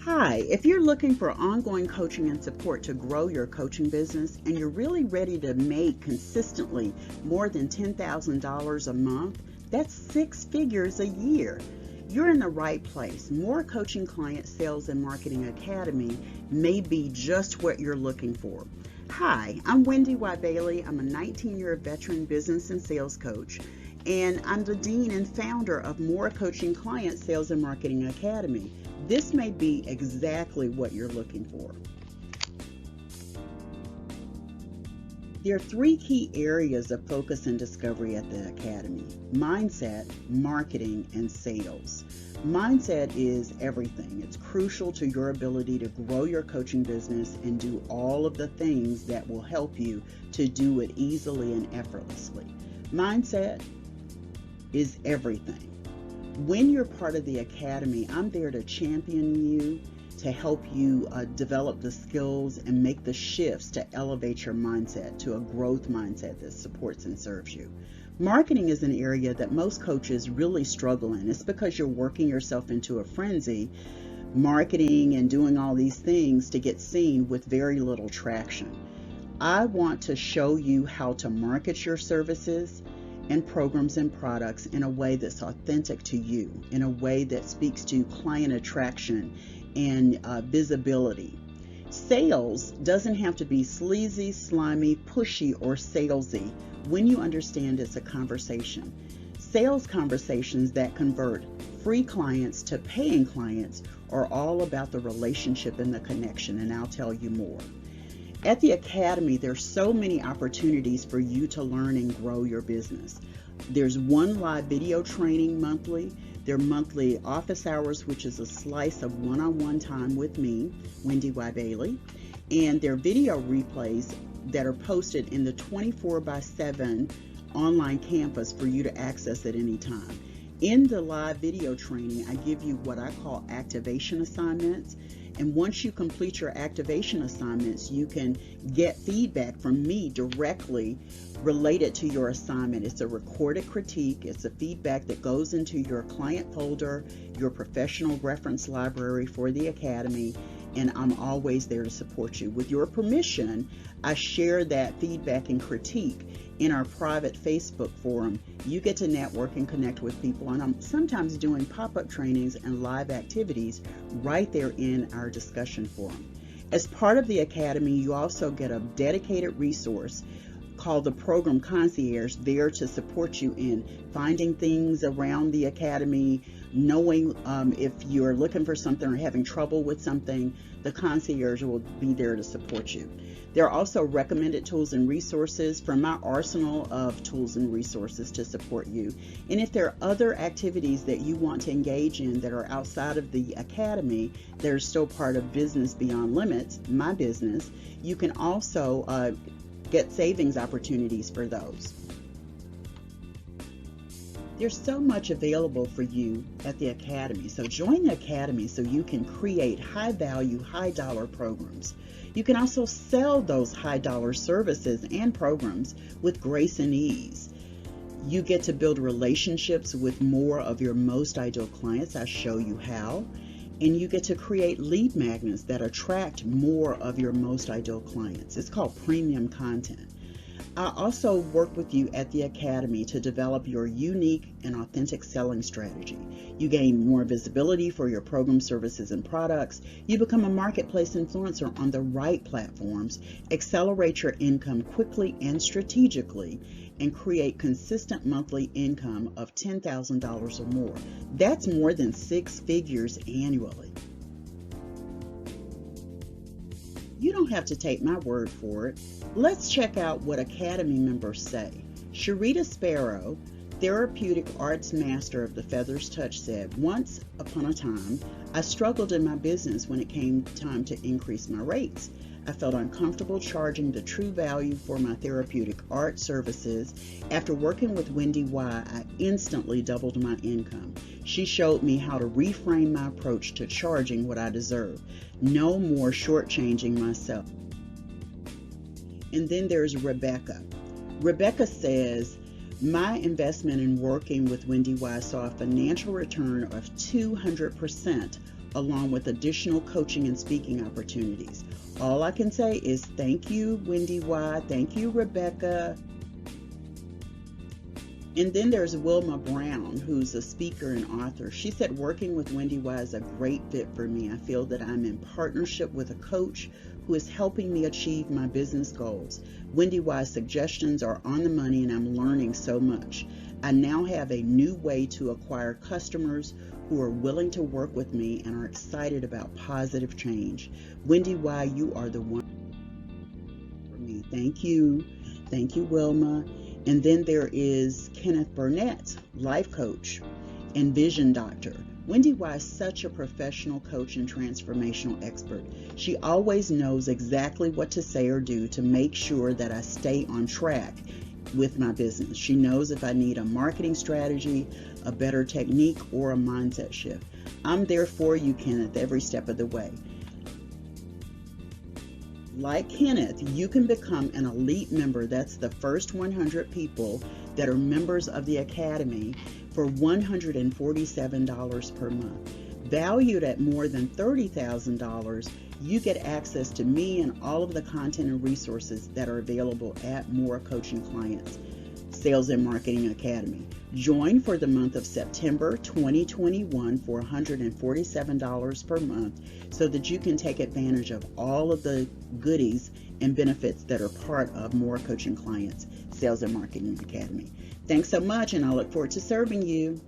Hi, if you're looking for ongoing coaching and support to grow your coaching business and you're really ready to make consistently more than $10,000 a month, that's six figures a year. You're in the right place. More Coaching Client Sales and Marketing Academy may be just what you're looking for. Hi, I'm Wendy Y. Bailey. I'm a 19-year veteran business and sales coach, and I'm the dean and founder of More Coaching Client Sales and Marketing Academy. This may be exactly what you're looking for. There are three key areas of focus and discovery at the Academy: mindset, marketing, and sales. Mindset is everything. It's crucial to your ability to grow your coaching business and do all of the things that will help you to do it easily and effortlessly. Mindset is everything. When you're part of the Academy, I'm there to champion you, to help you develop the skills and make the shifts to elevate your mindset to a growth mindset that supports and serves you. Marketing is an area that most coaches really struggle in. It's because you're working yourself into a frenzy, marketing and doing all these things to get seen with very little traction. I want to show you how to market your services and programs and products in a way that's authentic to you, in a way that speaks to client attraction and visibility. Sales doesn't have to be sleazy, slimy, pushy, or salesy when you understand it's a conversation. Sales conversations that convert free clients to paying clients are all about the relationship and the connection, and I'll tell you more. At the Academy, there's so many opportunities for you to learn and grow your business. There's one live video training monthly. There are monthly office hours, which is a slice of one-on-one time with me, Wendy Y. Bailey. And there are video replays that are posted in the 24/7 online campus for you to access at any time. In the live video training, I give you what I call activation assignments. And once you complete your activation assignments, you can get feedback from me directly related to your assignment. It's a recorded critique. It's a feedback that goes into your client folder, your professional reference library for the Academy, and I'm always there to support you. With your permission, I share that feedback and critique in our private Facebook forum. You get to network and connect with people, and I'm sometimes doing pop-up trainings and live activities right there in our discussion forum. As part of the Academy, you also get a dedicated resource called the Program Concierge, there to support you in finding things around the Academy, knowing if you're looking for something or having trouble with something. The concierge will be there to support you. There are also recommended tools and resources from my arsenal of tools and resources to support you. And if there are other activities that you want to engage in that are outside of the Academy, that are still part of Business Beyond Limits, my business, you can also get savings opportunities for those. There's so much available for you at the Academy. So join the Academy so you can create high value, high dollar programs. You can also sell those high dollar services and programs with grace and ease. You get to build relationships with more of your most ideal clients. I show you how. And you get to create lead magnets that attract more of your most ideal clients. It's called premium content. I also work with you at the Academy to develop your unique and authentic selling strategy. You gain more visibility for your program, services, and products. You become a marketplace influencer on the right platforms, accelerate your income quickly and strategically, and create consistent monthly income of $10,000 or more. That's more than six figures annually. You don't have to take my word for it. Let's check out what Academy members say. Sharita Sparrow, therapeutic arts master of the Feathers Touch, said, "Once upon a time, I struggled in my business when it came time to increase my rates. I felt uncomfortable charging the true value for my therapeutic art services. After working with Wendy Y, I instantly doubled my income. She showed me how to reframe my approach to charging what I deserve. No more shortchanging myself." And then there's Rebecca. Rebecca says, "My investment in working with Wendy Y saw a financial return of 200% along with additional coaching and speaking opportunities. All I can say is thank you, Wendy Y. Thank you, Rebecca. And then there's Wilma Brown, who's a speaker and author. She said, working with Wendy Y is a great fit for me. I feel that I'm in partnership with a coach who is helping me achieve my business goals. Wendy Y's suggestions are on the money and I'm learning so much. I now have a new way to acquire customers who are willing to work with me and are excited about positive change. Wendy Y, you are the one for me. Thank you. Thank you, Wilma. And then there is Kenneth Burnett, life coach and vision doctor. Wendy Y is such a professional coach and transformational expert. She always knows exactly what to say or do to make sure that I stay on track with my business. She knows if I need a marketing strategy, a better technique, or a mindset shift. I'm there for you, Kenneth, every step of the way. Like Kenneth, you can become an elite member. That's the first 100 people that are members of the Academy for $147 per month. Valued at more than $30,000, you get access to me and all of the content and resources that are available at More Coaching Clients Sales and Marketing Academy. Join for the month of September 2021 for $147 per month so that you can take advantage of all of the goodies and benefits that are part of More Coaching Clients Sales and Marketing Academy. Thanks so much, and I look forward to serving you.